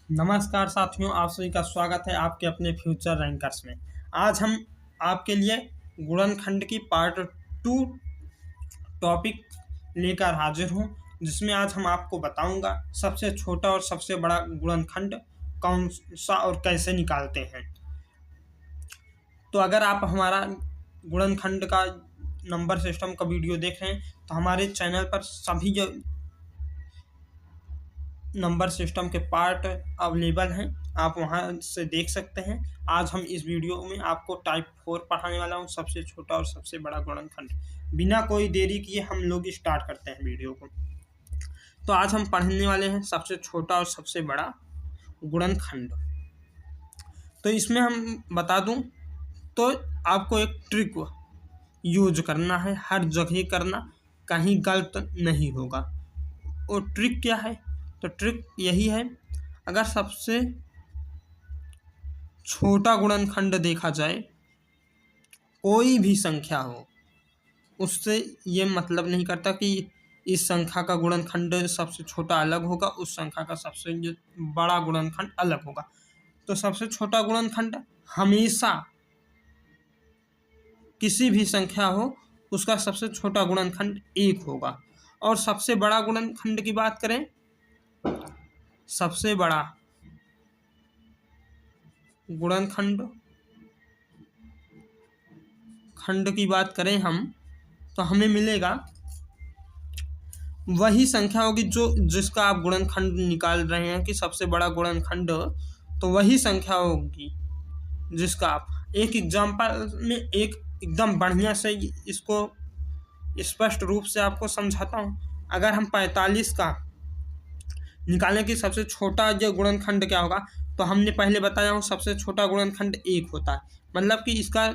नमस्कार साथियों, आप सभी का स्वागत है आपके अपने फ्यूचर रैंकर्स में। आज हम आपके लिए गुणनखंड की पार्ट 2 टॉपिक लेकर हाजिर हूँ, जिसमें आज हम आपको बताऊंगा सबसे छोटा और सबसे बड़ा गुणनखंड कौन सा और कैसे निकालते हैं। तो अगर आप हमारा गुणनखंड का नंबर सिस्टम का वीडियो देख रहे हैं तो हमारे चैनल पर सभी जो नंबर सिस्टम के पार्ट अवेलेबल हैं, आप वहां से देख सकते हैं। आज हम इस वीडियो में आपको टाइप 4 पढ़ाने वाला हूं, सबसे छोटा और सबसे बड़ा गुणनखंड। बिना कोई देरी किए हम लोग स्टार्ट करते हैं वीडियो को। तो आज हम पढ़ने वाले हैं सबसे छोटा और सबसे बड़ा गुणनखंड। तो इसमें हम बता दूं तो आपको एक ट्रिक यूज करना है, हर जगह करना, कहीं गलत नहीं होगा। और ट्रिक क्या है? तो ट्रिक यही है, अगर सबसे छोटा गुणनखंड देखा जाए, कोई भी संख्या हो, उससे ये मतलब नहीं करता कि इस संख्या का गुणनखंड सबसे छोटा अलग होगा, उस संख्या का सबसे बड़ा गुणनखंड अलग होगा। तो सबसे छोटा गुणनखंड हमेशा किसी भी संख्या हो उसका सबसे छोटा गुणनखंड 1 होगा। और सबसे बड़ा गुणनखंड की बात करें, सबसे बड़ा गुणनखंड की बात करें हम, तो हमें मिलेगा वही संख्या होगी जो जिसका आप गुणनखंड निकाल रहे हैं कि सबसे बड़ा गुणनखंड, तो वही संख्या होगी जिसका आप एक एग्जाम्पल में एक एकदम बढ़िया से इसको स्पष्ट रूप से आपको समझाता हूँ। अगर हम 45 का निकालें कि सबसे छोटा जो गुणनखंड क्या होगा, तो हमने पहले बताया हूँ सबसे छोटा गुणनखंड 1 होता है। मतलब कि इसका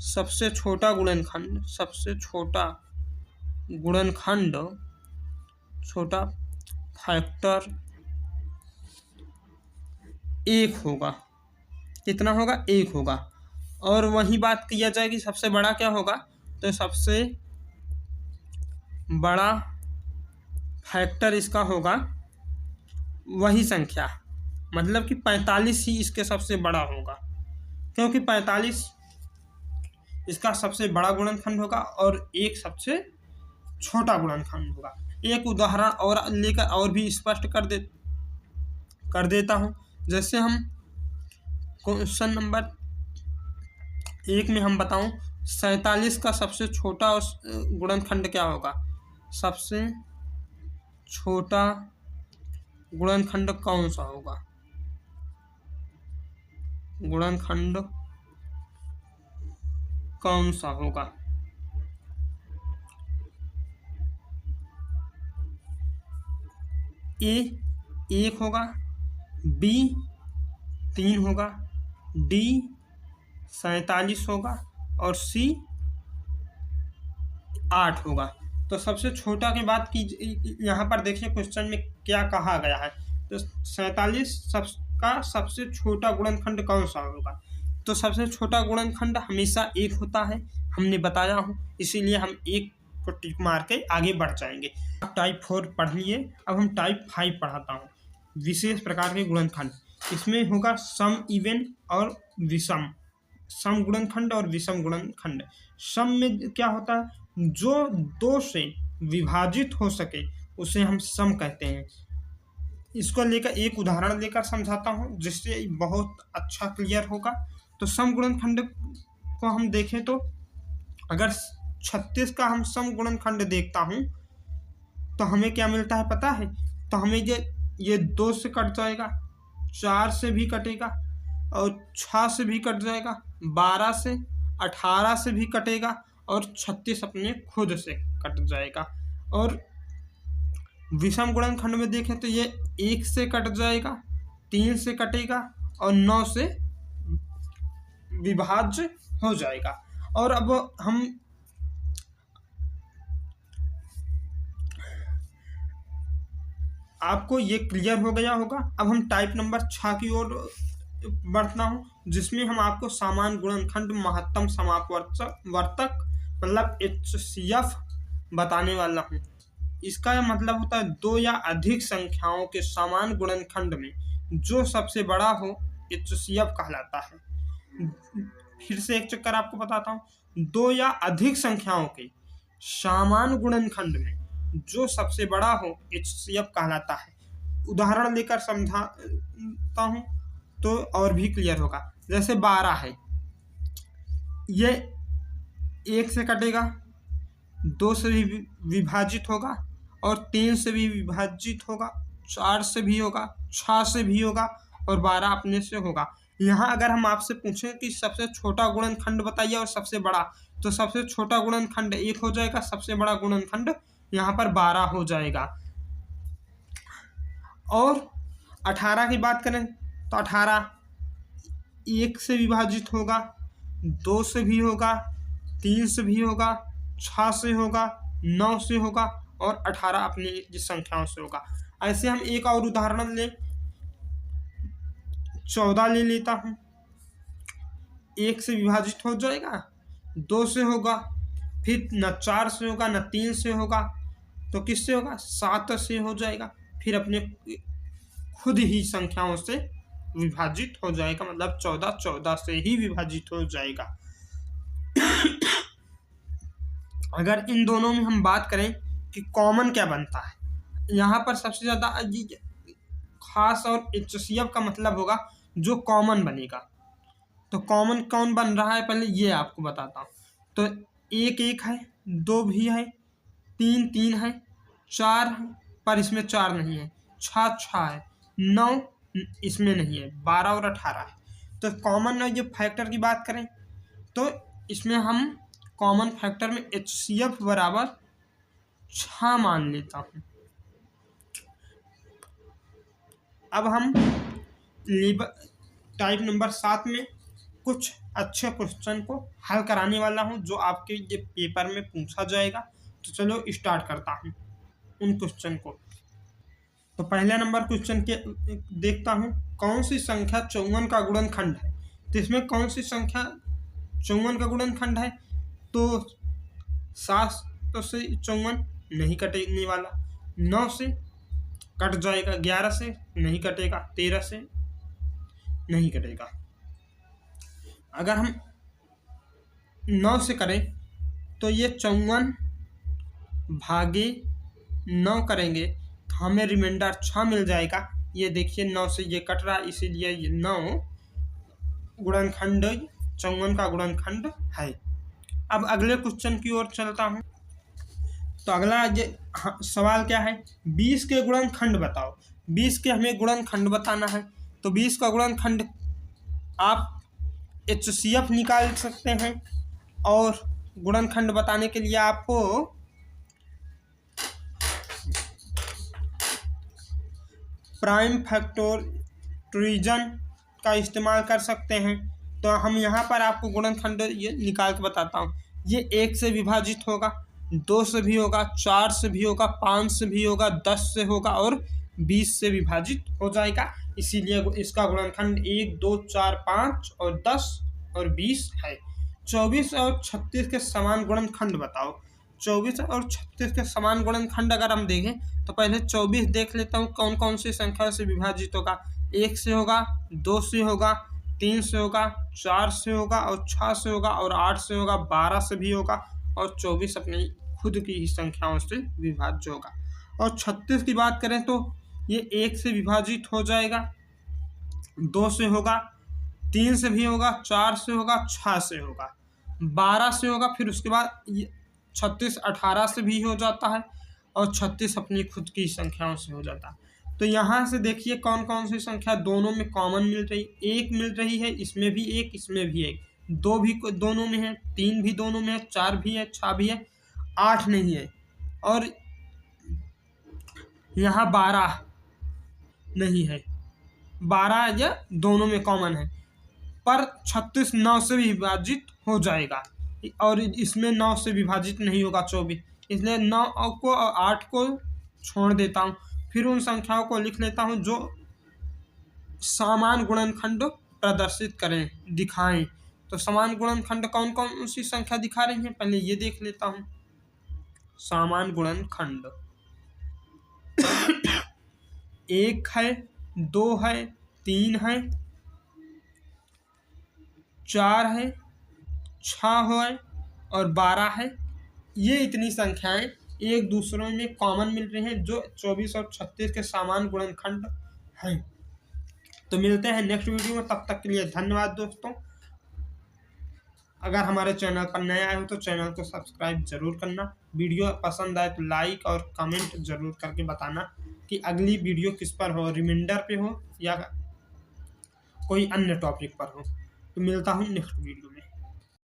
सबसे छोटा गुणनखंड छोटा फैक्टर 1 होगा। कितना होगा? 1 होगा। और वही बात किया जाए कि सबसे बड़ा क्या होगा, तो सबसे बड़ा फैक्टर इसका होगा वही संख्या, मतलब कि 45 ही इसके सबसे बड़ा होगा, क्योंकि 45 इसका सबसे बड़ा गुणनखंड होगा और 1 सबसे छोटा गुणनखंड होगा। एक उदाहरण और लेकर और भी स्पष्ट कर देता हूँ। जैसे हम क्वेश्चन नंबर 1 में हम बताऊं 47 का सबसे छोटा गुणनखंड क्या होगा। सबसे छोटा गुणनखंड कौन सा होगा? गुणनखंड कौन सा होगा? ए 1 होगा, बी 3 होगा, डी 47 होगा और सी 8 होगा। तो सबसे छोटा की बात की, यहाँ पर देखिए क्वेश्चन में क्या कहा गया है। तो 47 का सबसे छोटा गुणनखंड कौन सा होगा? तो सबसे छोटा गुणनखंड हमेशा 1 होता है, हमने बताया हूँ, इसीलिए हम 1 को टिक मार के आगे बढ़ जाएंगे। अब टाइप 4 पढ़ लिए, अब हम टाइप 5 पढ़ाता हूँ, विशेष प्रकार के गुणनखंड। इसमें होगा सम इवन और विषम, सम गुणनखंड और विषम गुणनखंड। सम में क्या होता है, जो 2 से विभाजित हो सके उसे हम सम कहते हैं। इसको लेकर एक उदाहरण लेकर समझाता हूँ, जिससे बहुत अच्छा क्लियर होगा। तो सम गुणनखंड को हम देखें तो अगर 36 का हम सम गुणनखंड देखता हूँ तो हमें क्या मिलता है पता है? तो हमें ये 2 से कट जाएगा, 4 से भी कटेगा और 6 से भी कट जाएगा, 12 से, 18 से भी कटेगा और 36 अपने खुद से कट जाएगा। और विषम गुणनखंड में देखें तो ये 1 से कट जाएगा, 3 से कटेगा और 9 से विभाज्य हो जाएगा। और अब हम आपको ये क्लियर हो गया होगा। अब हम टाइप नंबर 6 की ओर बढ़ता हूँ, जिसमें हम आपको समान गुणनखंड महत्तम समापवर्तक मतलब HCF बताने वाला हूँ। इसका मतलब होता है दो या अधिक संख्याओं के समान गुणनखंड में जो सबसे बड़ा हो HCF कहलाता है। फिर से एक चक्कर आपको बताता हूँ, दो या अधिक संख्याओं के समान गुणनखंड में जो सबसे बड़ा हो HCF कहलाता है। उदाहरण लेकर समझाता हूँ तो और भी क्लियर होगा। जैसे 12 है, ये 1 से कटेगा, 2 से भी विभाजित होगा और 3 से भी विभाजित होगा, 4 से भी होगा, 6 से भी होगा और 12 अपने से होगा। यहाँ अगर हम आपसे पूछें कि सबसे छोटा गुणनखंड बताइए और सबसे बड़ा, तो सबसे छोटा गुणनखंड 1 हो जाएगा, सबसे बड़ा गुणनखंड यहाँ पर 12 हो जाएगा। और 18 की बात करें तो 18 1 से विभाजित होगा, 2 से भी होगा, 3 से भी होगा, 6 से होगा, 9 से होगा और 18 अपनी जिस संख्याओं से होगा। ऐसे हम एक और उदाहरण लें, 14 ले लेता हूँ। 1 से विभाजित हो जाएगा, 2 से होगा, फिर न 4 से होगा न 3 से होगा, तो किससे होगा? 7 से हो जाएगा, फिर अपने खुद ही संख्याओं से विभाजित हो जाएगा, मतलब 14 से ही विभाजित हो जाएगा। अगर इन दोनों में हम बात करें कि कॉमन क्या बनता है, यहाँ पर सबसे ज़्यादा खास और HCF का मतलब होगा जो कॉमन बनेगा। तो कॉमन कौन बन रहा है पहले ये आपको बताता हूँ। तो 1 1 है, 2 भी है, 3 3 है, 4 है पर इसमें 4 नहीं है, 6 6 है, 9 इसमें नहीं है, 12 और 18 है। तो कॉमन जो फैक्टर की बात करें तो इसमें हम कॉमन फैक्टर में HCF बराबर 6 मान लेता हूँ। अब हम टाइप नंबर 7 में कुछ अच्छे क्वेश्चन को हल कराने वाला हूँ जो आपके ये पेपर में पूछा जाएगा। तो चलो स्टार्ट करता हूँ उन क्वेश्चन को। तो पहला नंबर क्वेश्चन के देखता हूँ, कौन सी संख्या 54 का गुणनखंड है। तो इसमें कौन सी संख्या 54 का गुणनखंड है? तो 7 से 54 नहीं कटने वाला, 9 से कट जाएगा, 11 से नहीं कटेगा, 13 से नहीं कटेगा। अगर हम 9 से करें तो ये 54 भागे 9 करेंगे तो हमें रिमाइंडर 6 मिल जाएगा। ये देखिए 9 से ये कट रहा है, इसीलिए ये 9 गुणनखंड 54 का गुणनखंड है। अब अगले क्वेश्चन की ओर चलता हूँ। तो अगला ये सवाल क्या है, 20 के गुणनखंड बताओ। 20 के हमें गुणनखंड बताना है। तो 20 का गुणनखंड आप HCF निकाल सकते हैं और गुणनखंड बताने के लिए आपको प्राइम फैक्टोरिजन का इस्तेमाल कर सकते हैं। तो हम यहाँ पर आपको गुणनखंड ये निकाल के बताता हूँ। ये 1 से विभाजित होगा, 2 से भी होगा, 4 से भी होगा, 5 से भी होगा, 10 से होगा और 20 से विभाजित हो जाएगा। इसीलिए इसका गुणनखंड 1 2 4 5 और 10 और 20 है। 24 और 36 के समान गुणनखंड बताओ। 24 और 36 के समान गुणनखंड अगर हम देखें तो पहले 24 देख लेता हूँ कौन कौन सी संख्या से विभाजित होगा। 1 से होगा, 2 से होगा, 3 से होगा, 4 से होगा और 6 से होगा और 8 से होगा, 12 से भी होगा और 24 अपनी खुद की ही संख्याओं से विभाज्य होगा। और 36 की बात करें तो ये 1 से विभाजित हो जाएगा, 2 से होगा, 3 से भी होगा, 4 से होगा, 6 से होगा, 12 से होगा, फिर उसके बाद 36 18 से भी हो जाता है और 36 अपनी खुद की संख्याओं से हो जाता है। तो यहाँ से देखिए कौन कौन सी संख्या दोनों में कॉमन मिल रही, 1 मिल रही है, इसमें भी 1, इसमें भी 1, 2 भी दोनों में है, 3 भी दोनों में है, 4 भी है, 6 भी है, 8 नहीं है और यहाँ 12 नहीं है। 12 या दोनों में कॉमन है, पर 36 9 से विभाजित हो जाएगा और इसमें 9 से विभाजित नहीं होगा 24, इसलिए 9 को और 8 को छोड़ देता हूँ। फिर उन संख्याओं को लिख लेता हूँ जो समान गुणनखंड प्रदर्शित करें, दिखाएं। तो समान गुणनखंड कौन कौन सी संख्या दिखा रही है, पहले ये देख लेता हूँ। समान गुणनखंड 1 है, 2 है, 3 है, 4 है, 6 है और 12 है। ये इतनी संख्याएं एक दूसरे में कॉमन मिल रही हैं जो 24 और 36 के समान गुणनखंड हैं। तो मिलते हैं नेक्स्ट वीडियो में, तब तक के लिए धन्यवाद दोस्तों। अगर हमारे चैनल पर नए आए हो तो चैनल को सब्सक्राइब जरूर करना। वीडियो पसंद आए तो लाइक और कमेंट जरूर करके बताना कि अगली वीडियो किस पर हो, रिमाइंडर पे हो या कोई अन्य टॉपिक पर हो। तो मिलता हूँ नेक्स्ट वीडियो में।